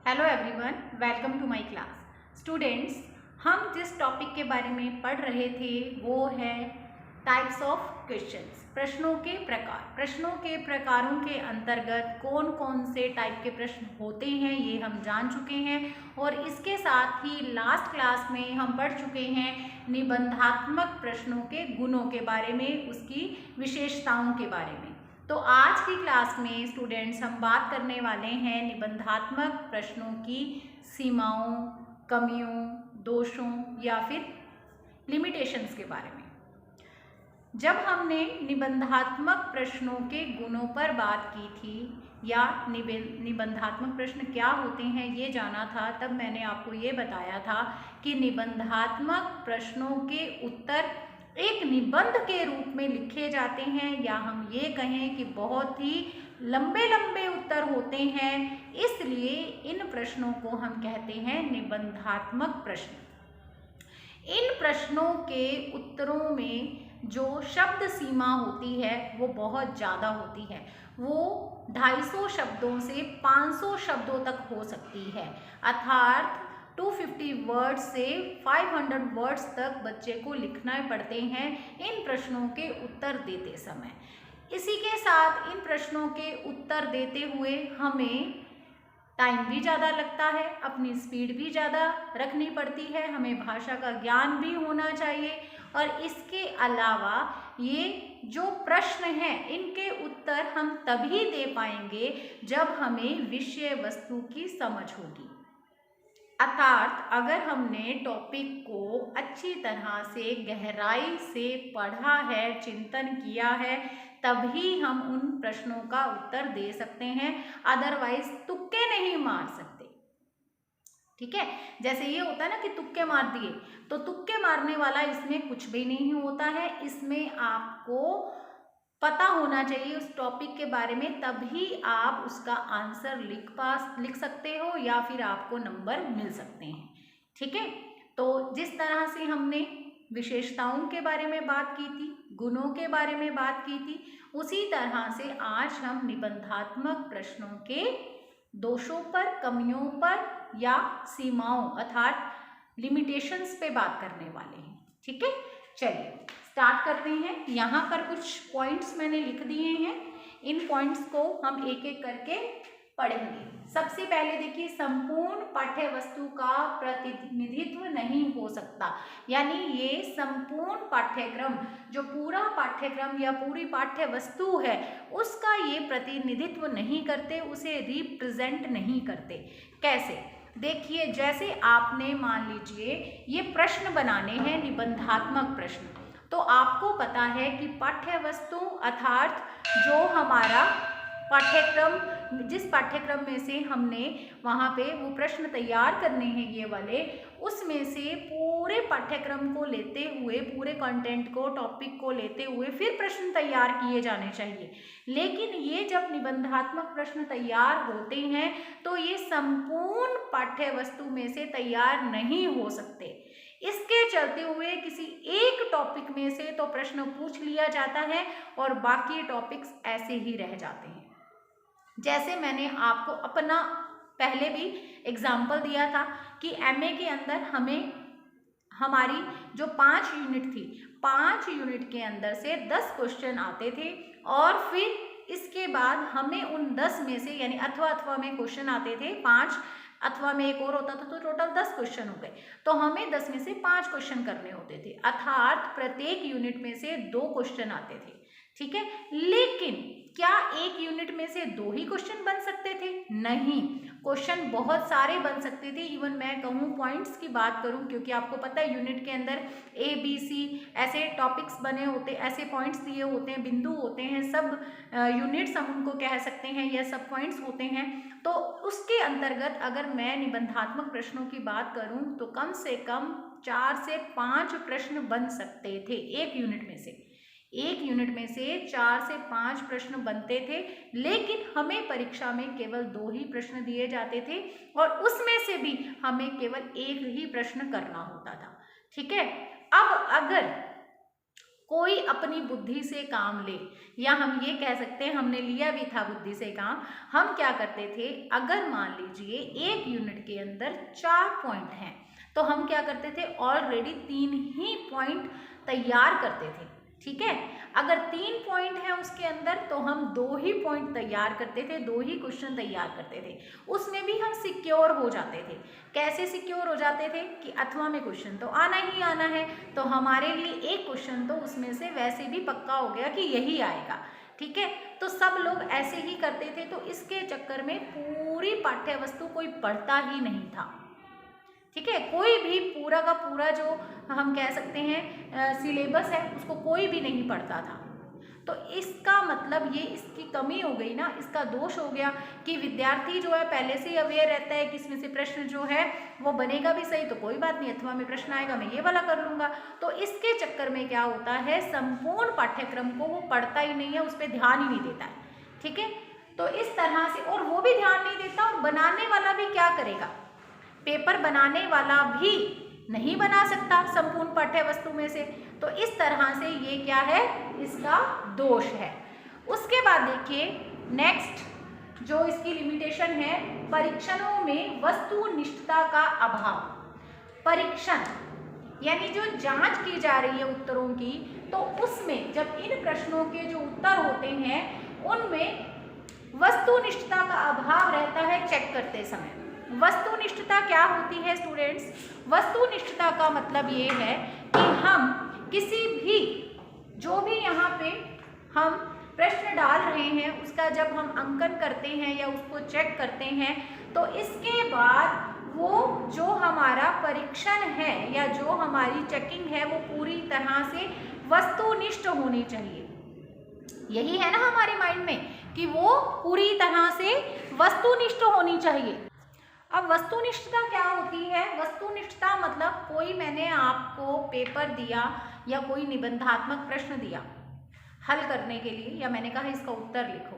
Hello everyone, welcome to my class. Students, हम जिस topic के बारे में पढ़ रहे थे वो है टाइप्स ऑफ क्वेश्चंस, प्रश्नों के प्रकार। प्रश्नों के प्रकारों के अंतर्गत कौन कौन से टाइप के प्रश्न होते हैं ये हम जान चुके हैं और इसके साथ ही लास्ट क्लास में हम पढ़ चुके हैं निबंधात्मक प्रश्नों के गुणों के बारे में, उसकी विशेषताओं के बारे में। तो आज की क्लास में स्टूडेंट्स हम बात करने वाले हैं निबंधात्मक प्रश्नों की सीमाओं, कमियों, दोषों या फिर लिमिटेशंस के बारे में। जब हमने निबंधात्मक प्रश्नों के गुणों पर बात की थी या निबंधात्मक प्रश्न क्या होते हैं ये जाना था, तब मैंने आपको ये बताया था कि निबंधात्मक प्रश्नों के उत्तर एक निबंध के रूप में लिखे जाते हैं, या हम ये कहें कि बहुत ही लंबे लंबे उत्तर होते हैं, इसलिए इन प्रश्नों को हम कहते हैं निबंधात्मक प्रश्न। इन प्रश्नों के उत्तरों में जो शब्द सीमा होती है वो बहुत ज़्यादा होती है। वो 250 शब्दों से 500 शब्दों तक हो सकती है, अर्थात 250 वर्ड्स से 500 वर्ड्स तक बच्चे को लिखना पड़ते हैं इन प्रश्नों के उत्तर देते समय। इसी के साथ इन प्रश्नों के उत्तर देते हुए हमें टाइम भी ज़्यादा लगता है, अपनी स्पीड भी ज़्यादा रखनी पड़ती है, हमें भाषा का ज्ञान भी होना चाहिए। और इसके अलावा ये जो प्रश्न हैं इनके उत्तर हम तभी दे पाएंगे जब हमें विषय वस्तु की समझ होगी, अर्थात अगर हमने टॉपिक को अच्छी तरह से गहराई से पढ़ा है, चिंतन किया है, तभी हम उन प्रश्नों का उत्तर दे सकते हैं, अदरवाइज तुक्के नहीं मार सकते। ठीक है, जैसे ये होता है ना कि तुक्के मार दिए, तो तुक्के मारने वाला इसमें कुछ भी नहीं होता है। इसमें आपको पता होना चाहिए उस टॉपिक के बारे में, तभी आप उसका आंसर लिख सकते हो या फिर आपको नंबर मिल सकते हैं। ठीक है, तो जिस तरह से हमने विशेषताओं के बारे में बात की थी, गुणों के बारे में बात की थी, उसी तरह से आज हम निबंधात्मक प्रश्नों के दोषों पर, कमियों पर या सीमाओं अर्थात लिमिटेशंस पे बात करने वाले हैं। ठीक है, चलिए स्टार्ट करते हैं। यहाँ पर कुछ पॉइंट्स मैंने लिख दिए हैं, इन पॉइंट्स को हम एक एक करके पढ़ेंगे। सबसे पहले देखिए, संपूर्ण पाठ्य वस्तु का प्रतिनिधित्व नहीं हो सकता, यानी ये संपूर्ण पाठ्यक्रम, जो पूरा पाठ्यक्रम या पूरी पाठ्य वस्तु है उसका ये प्रतिनिधित्व नहीं करते, उसे रिप्रेजेंट नहीं करते। कैसे? देखिए, जैसे आपने मान लीजिए ये प्रश्न बनाने हैं, निबंधात्मक प्रश्न, तो आपको पता है कि पाठ्य वस्तु अर्थात जो हमारा पाठ्यक्रम, जिस पाठ्यक्रम में से हमने वहाँ पे वो प्रश्न तैयार करने हैं ये वाले, उसमें से पूरे पाठ्यक्रम को लेते हुए, पूरे कंटेंट को, टॉपिक को लेते हुए फिर प्रश्न तैयार किए जाने चाहिए। लेकिन ये जब निबंधात्मक प्रश्न तैयार होते हैं तो ये संपूर्ण पाठ्य वस्तु में से तैयार नहीं हो सकते। इसके चलते हुए किसी एक टॉपिक में से तो प्रश्न पूछ लिया जाता है और बाकी टॉपिक्स ऐसे ही रह जाते हैं। जैसे मैंने आपको अपना पहले भी एग्जाम्पल दिया था कि एमए के अंदर हमें हमारी जो 5 यूनिट थी, 5 यूनिट के अंदर से 10 क्वेश्चन आते थे और फिर इसके बाद हमें उन 10 में से, यानी अथवा में क्वेश्चन आते थे 5, अथवा में एक और होता था, तो टोटल 10 क्वेश्चन हो गए। तो हमें 10 में से 5 क्वेश्चन करने होते थे, अर्थात प्रत्येक यूनिट में से 2 क्वेश्चन आते थे। ठीक है, लेकिन क्या एक यूनिट में से 2 ही क्वेश्चन बन सकते थे? नहीं, क्वेश्चन बहुत सारे बन सकते थे। इवन मैं कहूँ पॉइंट्स की बात करूँ, क्योंकि आपको पता है यूनिट के अंदर ABC ऐसे टॉपिक्स बने होते, ऐसे पॉइंट्स दिए होते हैं, बिंदु होते हैं, सब यूनिट्स हम उनको कह सकते हैं या सब पॉइंट्स होते हैं। तो उसके अंतर्गत अगर मैं निबंधात्मक प्रश्नों की बात करूँ तो कम से कम 4 से 5 प्रश्न बन सकते थे एक यूनिट में से। एक यूनिट में से 4 से 5 प्रश्न बनते थे, लेकिन हमें परीक्षा में केवल 2 ही प्रश्न दिए जाते थे और उसमें से भी हमें केवल एक ही प्रश्न करना होता था। ठीक है, अब अगर कोई अपनी बुद्धि से काम ले, या हम ये कह सकते हैं हमने लिया भी था बुद्धि से काम। हम क्या करते थे, अगर मान लीजिए 1 यूनिट के अंदर 4 पॉइंट हैं तो हम क्या करते थे, ऑलरेडी 3 ही पॉइंट तैयार करते थे। ठीक है, अगर 3 पॉइंट है उसके अंदर तो हम 2 ही पॉइंट तैयार करते थे, 2 ही क्वेश्चन तैयार करते थे। उसमें भी हम सिक्योर हो जाते थे। कैसे सिक्योर हो जाते थे कि अथवा में क्वेश्चन तो आना ही आना है, तो हमारे लिए एक क्वेश्चन तो उसमें से वैसे भी पक्का हो गया कि यही आएगा। ठीक है, तो सब लोग ऐसे ही करते थे। तो इसके चक्कर में पूरी पाठ्य वस्तु कोई पढ़ता ही नहीं था। ठीक है, कोई भी पूरा का पूरा जो हम कह सकते हैं सिलेबस है उसको कोई भी नहीं पढ़ता था। तो इसका मतलब ये इसकी कमी हो गई ना, इसका दोष हो गया कि विद्यार्थी जो है पहले से ही अवेयर रहता है कि इसमें से प्रश्न जो है वो बनेगा भी सही तो कोई बात नहीं, अथवा में प्रश्न आएगा मैं ये वाला कर लूँगा। तो इसके चक्कर में क्या होता है, संपूर्ण पाठ्यक्रम को वो पढ़ता ही नहीं है, उस पर ध्यान ही नहीं देता है। ठीक है, तो इस तरह से, और वो भी ध्यान नहीं देता, और बनाने वाला भी क्या करेगा, पेपर बनाने वाला भी नहीं बना सकता संपूर्ण पाठ्य वस्तु में से। तो इस तरह से ये क्या है, इसका दोष है। उसके बाद देखिए नेक्स्ट जो इसकी लिमिटेशन है, परीक्षणों में वस्तुनिष्ठता का अभाव। परीक्षण यानी जो जांच की जा रही है उत्तरों की, तो उसमें जब इन प्रश्नों के जो उत्तर होते हैं उनमें वस्तुनिष्ठता का अभाव रहता है चेक करते समय। वस्तुनिष्ठता क्या होती है स्टूडेंट्स, वस्तुनिष्ठता का मतलब ये है कि हम किसी भी जो भी यहाँ पे हम प्रश्न डाल रहे हैं उसका जब हम अंकन करते हैं या उसको चेक करते हैं तो इसके बाद वो जो हमारा परीक्षण है या जो हमारी चेकिंग है वो पूरी तरह से वस्तुनिष्ठ होनी चाहिए। यही है ना हमारे माइंड में कि वो पूरी तरह से वस्तुनिष्ठ होनी चाहिए। अब वस्तुनिष्ठता क्या होती है, वस्तुनिष्ठता मतलब कोई मैंने आपको पेपर दिया या कोई निबंधात्मक प्रश्न दिया हल करने के लिए, या मैंने कहा इसका उत्तर लिखो,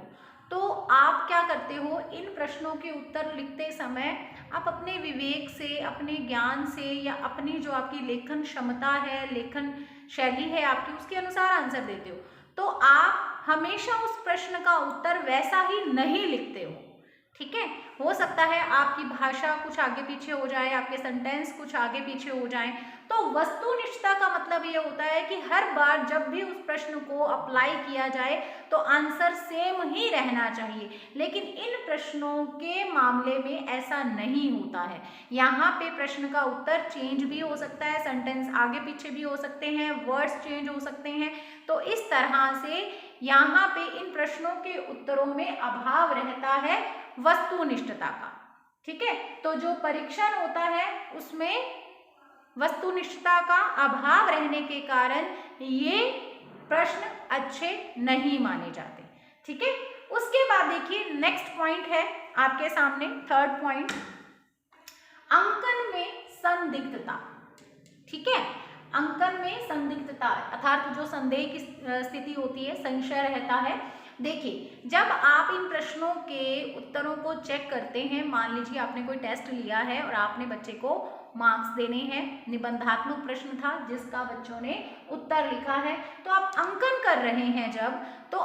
तो आप क्या करते हो, इन प्रश्नों के उत्तर लिखते समय आप अपने विवेक से, अपने ज्ञान से, या अपनी जो आपकी लेखन क्षमता है, लेखन शैली है आपकी, उसके अनुसार आंसर देते हो। तो आप हमेशा उस प्रश्न का उत्तर वैसा ही नहीं लिखते हो। ठीक है, हो सकता है आपकी भाषा कुछ आगे पीछे हो जाए, आपके सेंटेंस कुछ आगे पीछे हो जाएं। तो वस्तुनिष्ठता का मतलब ये होता है कि हर बार जब भी उस प्रश्न को अप्लाई किया जाए तो आंसर सेम ही रहना चाहिए। लेकिन इन प्रश्नों के मामले में ऐसा नहीं होता है। यहाँ पे प्रश्न का उत्तर चेंज भी हो सकता है, सेंटेंस आगे पीछे भी हो सकते हैं, वर्ड्स चेंज हो सकते हैं। तो इस तरह से यहाँ पे इन प्रश्नों के उत्तरों में अभाव रहता है वस्तुनिष्ठता का। ठीक है, तो जो परीक्षण होता है उसमें वस्तुनिष्ठता का अभाव रहने के कारण ये प्रश्न अच्छे नहीं माने जाते। ठीक है, उसके बाद देखिए नेक्स्ट पॉइंट है आपके सामने, थर्ड पॉइंट, अंकन में संदिग्धता। ठीक है, अंकन में संदिग्धता अर्थात जो संदेह की स्थिति होती है, संशय रहता है। देखिए जब आप इन प्रश्नों के उत्तरों को चेक करते हैं, मान लीजिए आपने कोई टेस्ट लिया है और आपने बच्चे को मार्क्स देने हैं, निबंधात्मक प्रश्न था जिसका बच्चों ने उत्तर लिखा है, तो आप अंकन कर रहे हैं जब, तो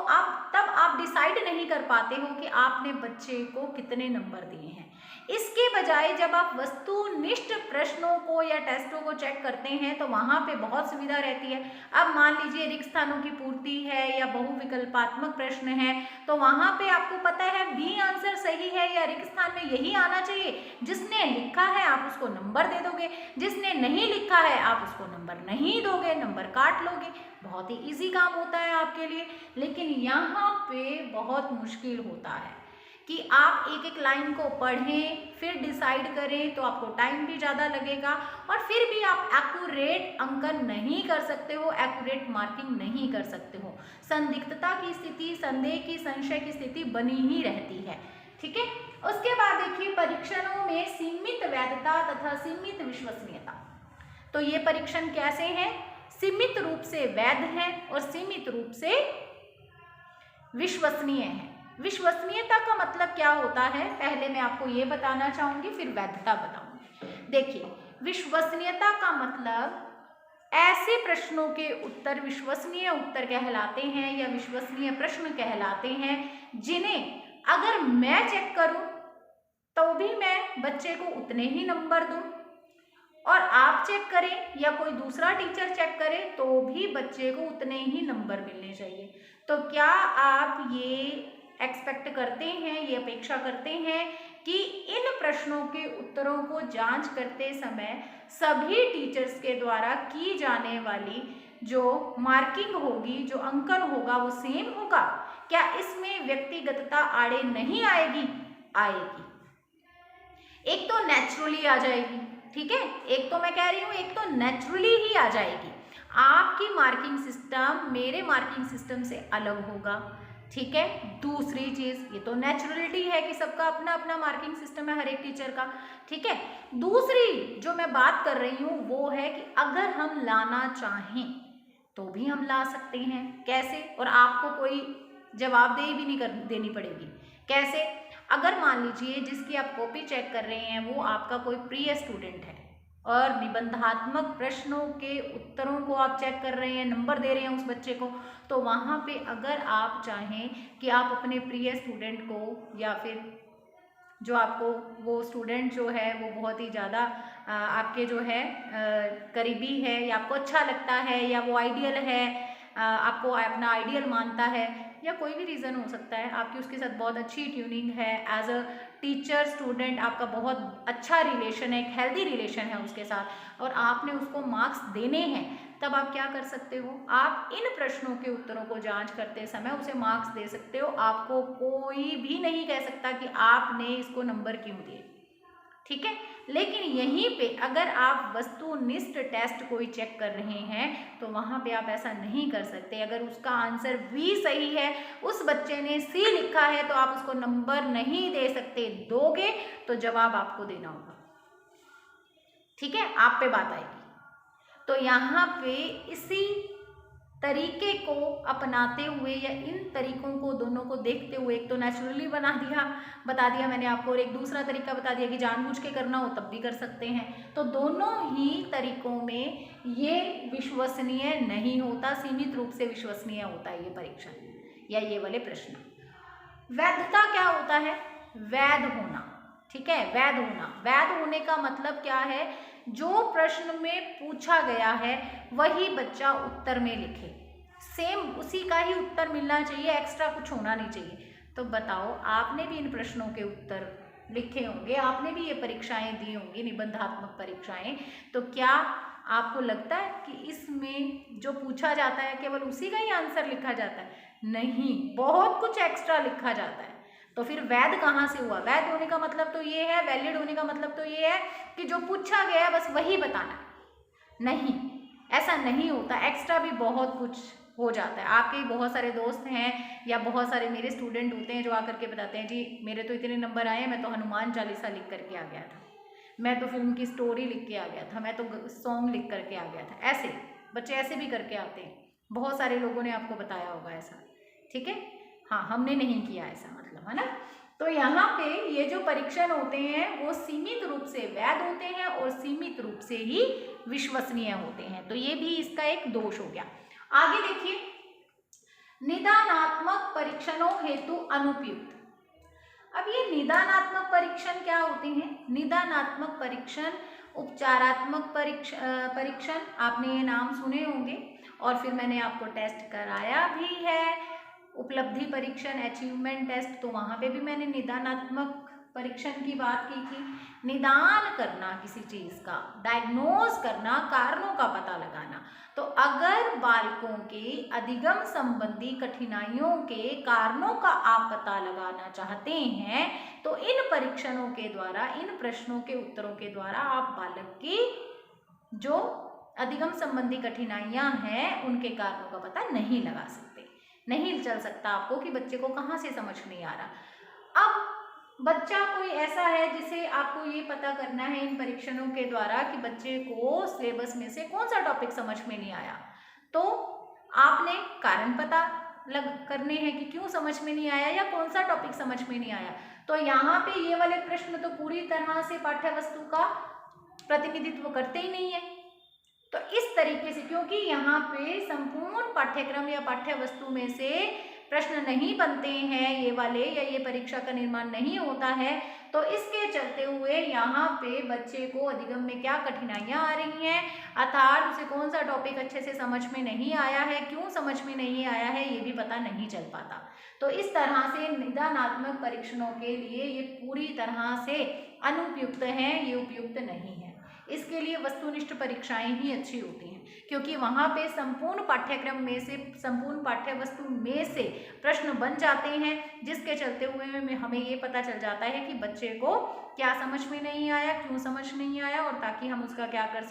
तब आप डिसाइड नहीं कर पाते हो कि आपने बच्चे को कितने नंबर दिए हैं। इसके बजाय जब आप वस्तुनिष्ठ प्रश्नों को या टेस्टों को चेक करते हैं तो वहाँ पे बहुत सुविधा रहती है। अब मान लीजिए रिक्त स्थानों की पूर्ति है या बहुविकल्पात्मक प्रश्न है, तो वहाँ पे आपको पता है बी आंसर सही है या रिक्त स्थान में यही आना चाहिए। जिसने लिखा है आप उसको नंबर दे दोगे, जिसने नहीं लिखा है आप उसको नंबर नहीं दोगे, नंबर काट लोगे। बहुत ही इजी काम होता है आपके लिए। लेकिन यहाँ पे बहुत मुश्किल होता है कि आप एक एक लाइन को पढ़ें फिर डिसाइड करें, तो आपको टाइम भी ज़्यादा लगेगा और फिर भी आप एक्यूरेट अंकन नहीं कर सकते हो, एक्यूरेट मार्किंग नहीं कर सकते हो। संदिग्धता की स्थिति, संदेह की, संशय की स्थिति बनी ही रहती है। ठीक है, उसके बाद देखिए परीक्षणों में सीमित वैधता तथा सीमित विश्वसनीयता। तो ये परीक्षण कैसे हैं, सीमित रूप से वैध हैं और सीमित रूप से विश्वसनीय हैं। विश्वसनीयता का मतलब क्या होता है, पहले मैं आपको ये बताना चाहूंगी फिर वैधता बताऊंगी। देखिए विश्वसनीयता का मतलब ऐसे प्रश्नों के उत्तर विश्वसनीय उत्तर कहलाते हैं या विश्वसनीय प्रश्न कहलाते हैं, जिन्हें अगर मैं चेक करूं तो भी मैं बच्चे को उतने ही नंबर दूं, और आप चेक करें या कोई दूसरा टीचर चेक करे तो भी बच्चे को उतने ही नंबर मिलने चाहिए। तो क्या आप ये एक्सपेक्ट करते हैं, ये अपेक्षा करते हैं कि इन प्रश्नों के उत्तरों को जांच करते समय सभी टीचर्स के द्वारा की जाने वाली जो मार्किंग होगी, जो अंकन होगा, वो सेम होगा? क्या इसमें व्यक्तिगतता आड़े नहीं आएगी? आएगी। एक तो नेचुरली आ जाएगी, ठीक है, एक तो मैं कह रही हूँ एक तो नेचुरली ही आ जाएगी। आपकी मार्किंग सिस्टम मेरे मार्किंग सिस्टम से अलग होगा, ठीक है। दूसरी चीज, ये तो नेचुरलिटी है कि सबका अपना अपना मार्किंग सिस्टम है हर एक टीचर का, ठीक है। दूसरी जो मैं बात कर रही हूँ वो है कि अगर हम लाना चाहें तो भी हम ला सकते हैं। कैसे? और आपको कोई जवाबदेही भी नहीं देनी पड़ेगी। कैसे? अगर मान लीजिए जिसकी आप कॉपी चेक कर रहे हैं वो आपका कोई प्रिय स्टूडेंट है और निबंधात्मक प्रश्नों के उत्तरों को आप चेक कर रहे हैं, नंबर दे रहे हैं उस बच्चे को, तो वहाँ पे अगर आप चाहें कि आप अपने प्रिय स्टूडेंट को या फिर जो आपको वो स्टूडेंट जो है वो बहुत ही ज़्यादा आपके जो है करीबी है या आपको अच्छा लगता है या वो आइडियल है, आपको अपना आइडियल मानता है, या कोई भी रीज़न हो सकता है, आपकी उसके साथ बहुत अच्छी ट्यूनिंग है, एज अ टीचर स्टूडेंट आपका बहुत अच्छा रिलेशन है, एक हेल्दी रिलेशन है उसके साथ, और आपने उसको मार्क्स देने हैं, तब आप क्या कर सकते हो? आप इन प्रश्नों के उत्तरों को जांच करते समय उसे मार्क्स दे सकते हो। आपको कोई भी नहीं कह सकता कि आपने इसको नंबर क्यों दिए, ठीक है। लेकिन यहीं पे अगर आप वस्तुनिष्ठ टेस्ट कोई चेक कर रहे हैं तो वहां पे आप ऐसा नहीं कर सकते। अगर उसका आंसर बी सही है, उस बच्चे ने सी लिखा है, तो आप उसको नंबर नहीं दे सकते। दोगे तो जवाब आपको देना होगा, ठीक है, आप पे बात आएगी। तो यहाँ पे इसी तरीके को अपनाते हुए या इन तरीकों को दोनों को देखते हुए, एक तो नेचुरली बता दिया मैंने आपको, और एक दूसरा तरीका बता दिया कि जानबूझ के करना हो तब भी कर सकते हैं। तो दोनों ही तरीकों में ये विश्वसनीय नहीं होता, सीमित रूप से विश्वसनीय होता है ये परीक्षण या ये वाले प्रश्न। वैधता क्या होता है? वैध होना, ठीक है, वैध होना। वैध होने का मतलब क्या है? जो प्रश्न में पूछा गया है वही बच्चा उत्तर में लिखे, सेम उसी का ही उत्तर मिलना चाहिए, एक्स्ट्रा कुछ होना नहीं चाहिए। तो बताओ, आपने भी इन प्रश्नों के उत्तर लिखे होंगे, आपने भी ये परीक्षाएं दी होंगी, निबंधात्मक परीक्षाएं, तो क्या आपको लगता है कि इसमें जो पूछा जाता है केवल उसी का ही आंसर लिखा जाता है? नहीं, बहुत कुछ एक्स्ट्रा लिखा जाता है। तो फिर वैध कहाँ से हुआ? वैध होने का मतलब तो ये है, वैलिड होने का मतलब तो ये है कि जो पूछा गया है बस वही बताना है। नहीं, ऐसा नहीं होता, एक्स्ट्रा भी बहुत कुछ हो जाता है। आपके ही बहुत सारे दोस्त हैं या बहुत सारे मेरे स्टूडेंट होते हैं जो आकर के बताते हैं, जी मेरे तो इतने नंबर आए, मैं तो हनुमान चालीसा लिख करके आ गया था, मैं तो फिल्म की स्टोरी लिख के आ गया था, मैं तो सॉन्ग लिख करके आ गया था। ऐसे बच्चे ऐसे भी करके आते हैं, बहुत सारे लोगों ने आपको बताया होगा ऐसा, ठीक है। हाँ, हमने नहीं किया ऐसा, मतलब, है ना। तो यहाँ पे ये जो परीक्षण होते हैं वो सीमित रूप से वैध होते हैं और सीमित रूप से ही विश्वसनीय होते हैं। तो ये भी इसका एक दोष हो गया। आगे देखिए, निदानात्मक परीक्षणों हेतु अनुपयुक्त। अब ये निदानात्मक परीक्षण क्या होते हैं? निदानात्मक परीक्षण, उपचारात्मक परीक्षण, आपने ये नाम सुने होंगे और फिर मैंने आपको टेस्ट कराया भी है। उपलब्धि परीक्षण, अचीवमेंट टेस्ट, तो वहाँ पे भी मैंने निदानात्मक परीक्षण की बात की थी। निदान करना किसी चीज़ का, डायग्नोज करना, कारणों का पता लगाना। तो अगर बालकों के अधिगम संबंधी कठिनाइयों के कारणों का आप पता लगाना चाहते हैं तो इन परीक्षणों के द्वारा, इन प्रश्नों के उत्तरों के द्वारा आप बालक की जो अधिगम संबंधी कठिनाइयां हैं उनके कारणों का पता नहीं लगा सकते। नहीं चल सकता आपको कि बच्चे को कहाँ से समझ नहीं आ रहा। अब बच्चा कोई ऐसा है जिसे आपको ये पता करना है इन परीक्षणों के द्वारा कि बच्चे को सिलेबस में से कौन सा टॉपिक समझ में नहीं आया, तो आपने कारण पता करने हैं कि क्यों समझ में नहीं आया या कौन सा टॉपिक समझ में नहीं आया। तो यहाँ पे ये वाले प्रश्न तो पूरी तरह से पाठ्य वस्तु का प्रतिनिधित्व करते ही नहीं है, तो इस तरीके से, क्योंकि यहाँ पे संपूर्ण पाठ्यक्रम या पाठ्य वस्तु में से प्रश्न नहीं बनते हैं ये वाले, या ये परीक्षा का निर्माण नहीं होता है, तो इसके चलते हुए यहाँ पे बच्चे को अधिगम में क्या कठिनाइयाँ आ रही हैं, अर्थात उसे कौन सा टॉपिक अच्छे से समझ में नहीं आया है, क्यों समझ में नहीं आया है, ये भी पता नहीं चल पाता। तो इस तरह से निदानात्मक परीक्षणों के लिए ये पूरी तरह से अनुपयुक्त हैं, ये उपयुक्त नहीं है। इसके लिए वस्तुनिष्ठ परीक्षाएं ही अच्छी होती हैं, क्योंकि वहाँ पे संपूर्ण पाठ्यक्रम में से, संपूर्ण पाठ्य वस्तु में से प्रश्न बन जाते हैं, जिसके चलते हुए हमें ये पता चल जाता है कि बच्चे को क्या समझ में नहीं आया, क्यों समझ नहीं आया, और ताकि हम उसका क्या कर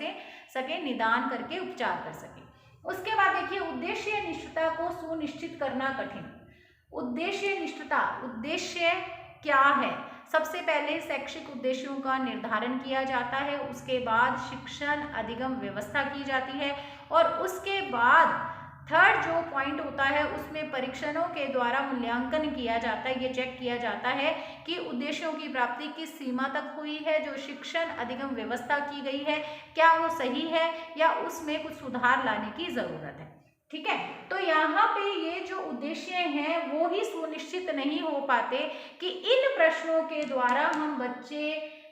सकें, निदान करके उपचार कर सकें। उसके बाद देखिए, उद्देश्य निष्ठता को सुनिश्चित करना कठिन। उद्देश्य निष्ठता, उद्देश्य क्या है? सबसे पहले शैक्षिक उद्देश्यों का निर्धारण किया जाता है, उसके बाद शिक्षण अधिगम व्यवस्था की जाती है, और उसके बाद थर्ड जो पॉइंट होता है उसमें परीक्षणों के द्वारा मूल्यांकन किया जाता है। ये चेक किया जाता है कि उद्देश्यों की प्राप्ति किस सीमा तक हुई है, जो शिक्षण अधिगम व्यवस्था की गई है क्या वो सही है या उसमें कुछ सुधार लाने की ज़रूरत है। ठीक है, तो यहाँ पे ये जो उद्देश्य हैं वो ही सुनिश्चित नहीं हो पाते कि इन प्रश्नों के द्वारा हम बच्चे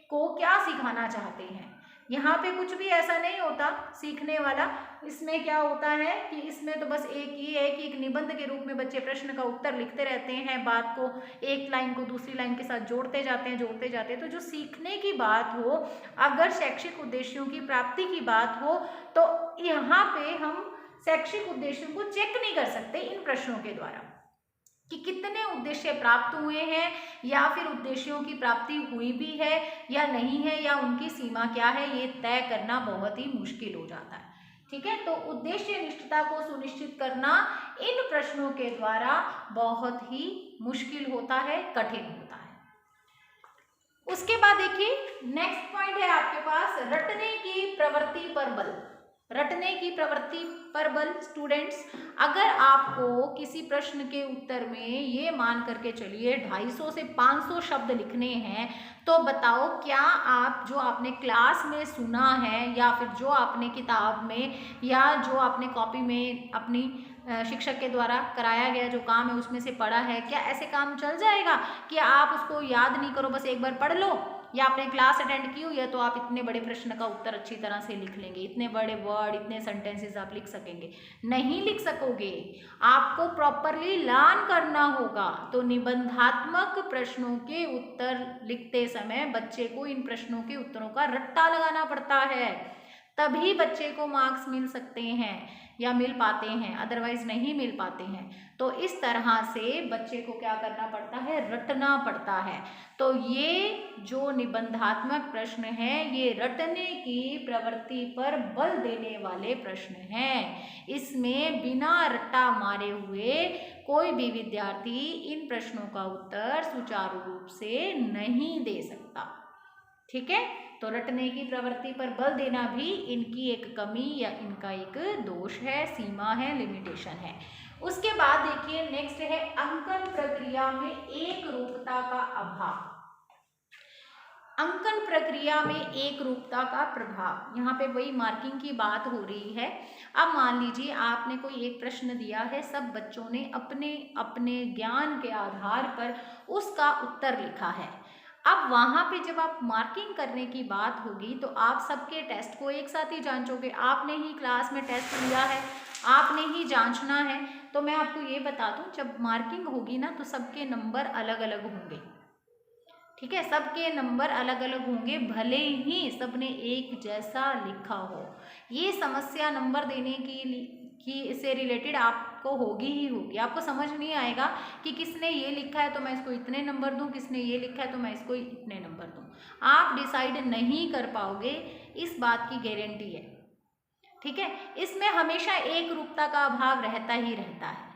को क्या सिखाना चाहते हैं। यहाँ पे कुछ भी ऐसा नहीं होता सीखने वाला। इसमें क्या होता है कि इसमें तो बस एक ही है कि एक निबंध के रूप में बच्चे प्रश्न का उत्तर लिखते रहते हैं, बात को एक लाइन को दूसरी लाइन के साथ जोड़ते जाते हैं। तो जो सीखने की बात हो, अगर शैक्षिक उद्देश्यों की प्राप्ति की बात हो, तो यहाँ पे हम शैक्षिक उद्देश्यों को चेक नहीं कर सकते इन प्रश्नों के द्वारा कि कितने उद्देश्य प्राप्त हुए हैं, या फिर उद्देश्यों की प्राप्ति हुई भी है या नहीं है, या उनकी सीमा क्या है, ये तय करना बहुत ही मुश्किल हो जाता है। ठीक है, तो उद्देश्य निष्ठता को सुनिश्चित करना इन प्रश्नों के द्वारा बहुत ही मुश्किल होता है, कठिन होता है। उसके बाद देखिए, नेक्स्ट पॉइंट है आपके पास रटने की प्रवृत्ति पर बल। रटने की प्रवृत्ति पर बल। स्टूडेंट्स, अगर आपको किसी प्रश्न के उत्तर में ये मान करके चलिए 250 से 500 शब्द लिखने हैं, तो बताओ क्या आप जो आपने क्लास में सुना है, या फिर जो आपने किताब में या जो आपने कॉपी में अपनी शिक्षक के द्वारा कराया गया जो काम है उसमें से पढ़ा है, क्या ऐसे काम चल जाएगा कि आप उसको याद नहीं करो, बस एक बार पढ़ लो, या आपने क्लास अटेंड की हुई है तो आप इतने बड़े प्रश्न का उत्तर अच्छी तरह से लिख लेंगे, इतने बड़े वर्ड, इतने सेंटेंसेस आप लिख सकेंगे? नहीं लिख सकोगे। आपको प्रॉपरली लर्न करना होगा। तो निबंधात्मक प्रश्नों के उत्तर लिखते समय बच्चे को इन प्रश्नों के उत्तरों का रट्टा लगाना पड़ता है, तभी बच्चे को मार्क्स मिल सकते हैं या मिल पाते हैं, अदरवाइज नहीं मिल पाते हैं। तो इस तरह से बच्चे को क्या करना पड़ता है, रटना पड़ता है। तो ये जो निबंधात्मक प्रश्न हैं, ये रटने की प्रवृत्ति पर बल देने वाले प्रश्न हैं। इसमें बिना रट्टा मारे हुए कोई भी विद्यार्थी इन प्रश्नों का उत्तर सुचारू रूप से नहीं दे सकता। ठीक है, तो रटने की प्रवृत्ति पर बल देना भी इनकी एक कमी या इनका एक दोष है, सीमा है, लिमिटेशन है। उसके बाद देखिए, नेक्स्ट है अंकन प्रक्रिया में एक रूपता का अभाव। अंकन प्रक्रिया में एक रूपता का प्रभाव। यहाँ पे वही मार्किंग की बात हो रही है। अब मान लीजिए आपने कोई एक प्रश्न दिया है, सब बच्चों ने अपने अपने ज्ञान के आधार पर उसका उत्तर लिखा है। अब वहाँ पे जब आप मार्किंग करने की बात होगी तो आप सबके टेस्ट को एक साथ ही जांचोगे। आपने ही क्लास में टेस्ट लिया है, आपने ही जांचना है। तो मैं आपको ये बता दूं, जब मार्किंग होगी ना तो सबके नंबर अलग अलग होंगे। ठीक है, सबके नंबर अलग अलग होंगे, भले ही सबने एक जैसा लिखा हो। ये समस्या नंबर देने की से रिलेटेड आपको होगी ही होगी। आपको समझ नहीं आएगा कि किसने ये लिखा है तो मैं इसको इतने नंबर दूं, किसने ये लिखा है तो मैं इसको इतने नंबर दूं। आप डिसाइड नहीं कर पाओगे, इस बात की गारंटी है। ठीक है, इसमें हमेशा एक रूपता का अभाव रहता ही रहता है।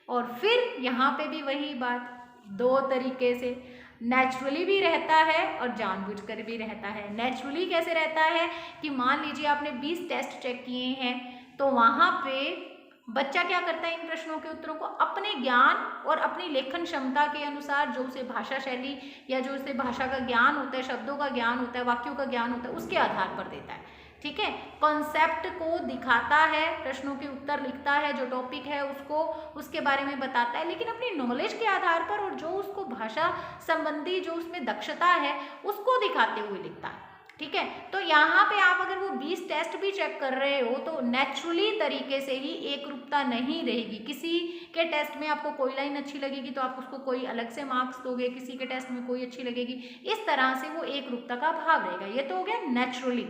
और फिर यहाँ पे भी वही बात, दो तरीके से, नेचुरली भी रहता है और जानबूझकर भी रहता है। नेचुरली कैसे रहता है कि मान लीजिए आपने 20 टेस्ट चेक किए हैं, तो वहाँ पे बच्चा क्या करता है, इन प्रश्नों के उत्तरों को अपने ज्ञान और अपनी लेखन क्षमता के अनुसार, जो उसे भाषा शैली या जो उसे भाषा का ज्ञान होता है, शब्दों का ज्ञान होता है, वाक्यों का ज्ञान होता है, उसके आधार पर देता है। ठीक है, कॉन्सेप्ट को दिखाता है, प्रश्नों के उत्तर लिखता है, जो टॉपिक है उसको उसके बारे में बताता है, लेकिन अपनी नॉलेज के आधार पर और जो उसको भाषा संबंधी जो उसमें दक्षता है उसको दिखाते हुए लिखता है। ठीक है, तो यहाँ पे आप अगर वो 20 टेस्ट भी चेक कर रहे हो तो नेचुरली तरीके से ही एक रूपता नहीं रहेगी। किसी के टेस्ट में आपको कोई लाइन अच्छी लगेगी तो आप उसको कोई अलग से मार्क्स दोगे, किसी के टेस्ट में कोई अच्छी लगेगी, इस तरह से वो एक रूपता का भाव रहेगा। ये तो हो गया नेचुरली।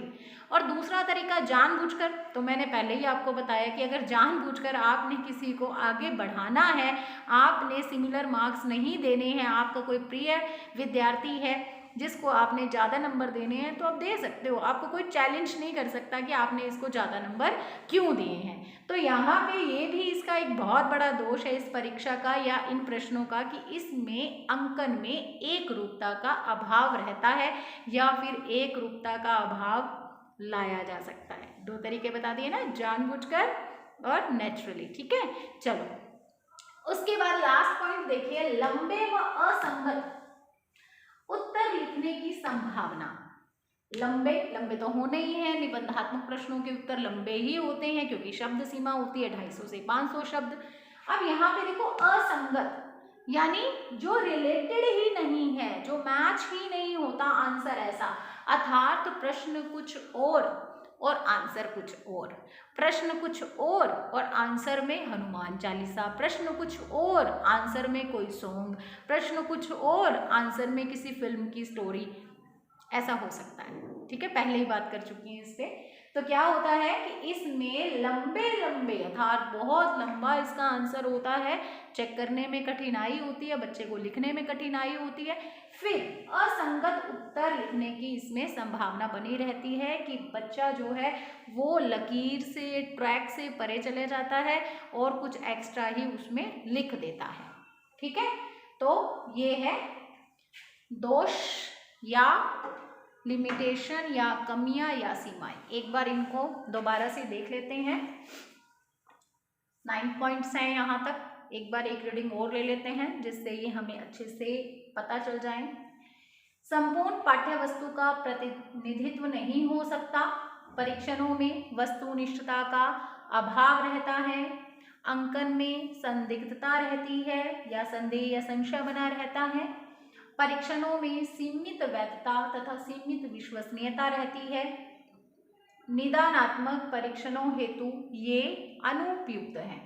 और दूसरा तरीका जानबूझकर, तो मैंने पहले ही आपको बताया कि अगर जानबूझकर आपने किसी को आगे बढ़ाना है, आपने सिमिलर मार्क्स नहीं देने हैं, आपका कोई प्रिय विद्यार्थी है जिसको आपने ज़्यादा नंबर देने हैं तो आप दे सकते हो, आपको कोई चैलेंज नहीं कर सकता कि आपने इसको ज़्यादा नंबर क्यों दिए हैं। तो यहाँ पे ये भी इसका एक बहुत बड़ा दोष है इस परीक्षा का या इन प्रश्नों का कि इसमें अंकन में एक रूपता का अभाव रहता है या फिर एक रूपता का अभाव लाया जा सकता है। दो तरीके बता दिए ना, जानबूझकर और नेचुरली। ठीक है, चलो उसके बाद लास्ट पॉइंट देखिए, लंबे व असंगत उत्तर लिखने की संभावना। लंबे लंबे तो होने ही है, निबंधात्मक प्रश्नों के उत्तर लंबे ही होते हैं क्योंकि शब्द सीमा होती है 250 से 500 शब्द। अब यहाँ पे देखो असंगत, यानी जो रिलेटेड ही नहीं है, जो मैच ही नहीं होता आंसर ऐसा, अर्थात प्रश्न कुछ और आंसर कुछ और, प्रश्न कुछ और आंसर में हनुमान चालीसा, प्रश्न कुछ और आंसर में कोई सॉन्ग, प्रश्न कुछ और आंसर में किसी फिल्म की स्टोरी, ऐसा हो सकता है। ठीक है, पहले ही बात कर चुकी हैं इस पे। तो क्या होता है कि इसमें लंबे लंबे अर्थात बहुत लंबा इसका आंसर होता है, चेक करने में कठिनाई होती है, बच्चे को लिखने में कठिनाई होती है, फिर असंगत उत्तर लिखने की इसमें संभावना बनी रहती है कि बच्चा जो है वो लकीर से, ट्रैक से परे चले जाता है और कुछ एक्स्ट्रा ही उसमें लिख देता है। ठीक है, तो ये है दोष या लिमिटेशन या कमियां या सीमाएं। एक बार इनको दोबारा से देख लेते हैं। 9 पॉइंट्स हैं यहाँ तक, एक बार एक रीडिंग और ले लेते हैं जिससे ये हमें अच्छे से पता चल जाए। संपूर्ण पाठ्य वस्तु का प्रतिनिधित्व नहीं हो सकता, परीक्षणों में वस्तुनिष्ठता का अभाव रहता है, अंकन में संदिग्धता रहती है या संदेह या संशय बना रहता है, परीक्षणों में सीमित वैधता तथा सीमित विश्वसनीयता रहती है, निदानात्मक परीक्षणों हेतु ये अनुपयुक्त है,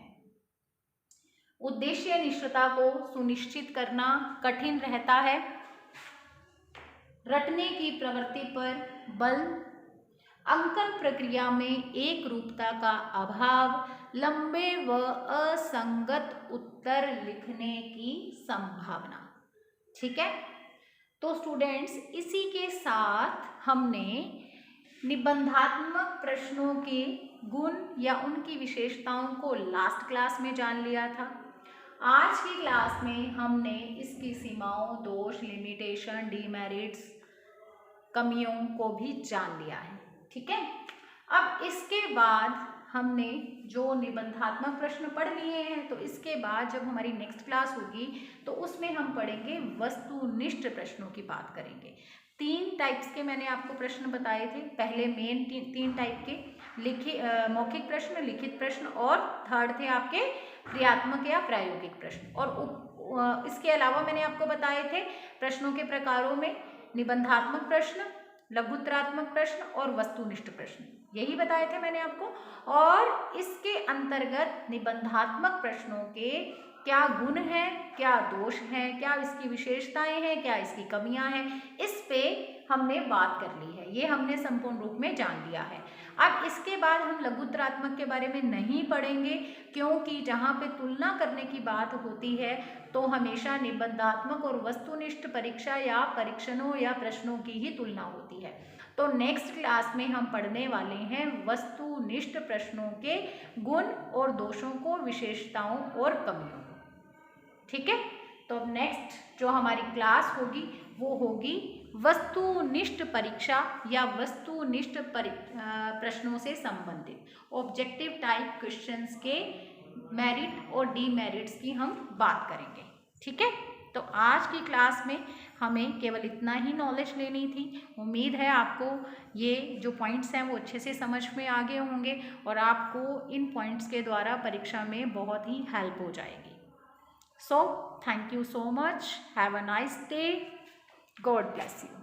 उद्देश्य निष्ठता को सुनिश्चित करना कठिन रहता है, रटने की प्रवृत्ति पर बल, अंकन प्रक्रिया में एक रूपता का अभाव, लंबे व असंगत उत्तर लिखने की संभावना। ठीक है, तो स्टूडेंट्स इसी के साथ हमने निबंधात्मक प्रश्नों के गुण या उनकी विशेषताओं को लास्ट क्लास में जान लिया था। आज की क्लास में हमने इसकी सीमाओं, दोष, लिमिटेशन, डीमेरिट्स, कमियों को भी जान लिया है। ठीक है, अब इसके बाद हमने जो निबंधात्मक प्रश्न पढ़ लिए हैं, तो इसके बाद जब हमारी नेक्स्ट क्लास होगी तो उसमें हम पढ़ेंगे वस्तुनिष्ठ प्रश्नों की बात करेंगे। 3 टाइप्स के मैंने आपको प्रश्न बताए थे, पहले मेन 3 टाइप के मौखिक प्रश्न, लिखित प्रश्न और थर्ड थे आपके क्रियात्मक या प्रायोगिक प्रश्न। और इसके अलावा मैंने आपको बताए थे प्रश्नों के प्रकारों में निबंधात्मक प्रश्न, लघुत्तरात्मक प्रश्न और वस्तुनिष्ठ प्रश्न, यही बताए थे मैंने आपको। और इसके अंतर्गत निबंधात्मक प्रश्नों के क्या गुण हैं, क्या दोष हैं, क्या इसकी विशेषताएं हैं, क्या इसकी कमियां हैं, इस पे हमने बात कर ली है, ये हमने संपूर्ण रूप में जान लिया है। अब इसके बाद हम लघुत्तरात्मक के बारे में नहीं पढ़ेंगे क्योंकि जहाँ पे तुलना करने की बात होती है तो हमेशा निबंधात्मक और वस्तुनिष्ठ परीक्षा या परीक्षणों या प्रश्नों की ही तुलना होती है। तो नेक्स्ट क्लास में हम पढ़ने वाले हैं वस्तुनिष्ठ प्रश्नों के गुण और दोषों को, विशेषताओं और कमियों को। ठीक है, तो अब नेक्स्ट जो हमारी क्लास होगी वो होगी वस्तुनिष्ठ परीक्षा या वस्तुनिष्ठ प्रश्नों से संबंधित ऑब्जेक्टिव टाइप क्वेश्चंस के मेरिट और डीमेरिट्स की हम बात करेंगे। ठीक है, तो आज की क्लास में हमें केवल इतना ही नॉलेज लेनी थी। उम्मीद है आपको ये जो पॉइंट्स हैं वो अच्छे से समझ में आ गए होंगे और आपको इन पॉइंट्स के द्वारा परीक्षा में बहुत ही हेल्प हो जाएगी। So thank you so much, have a nice day, God bless you.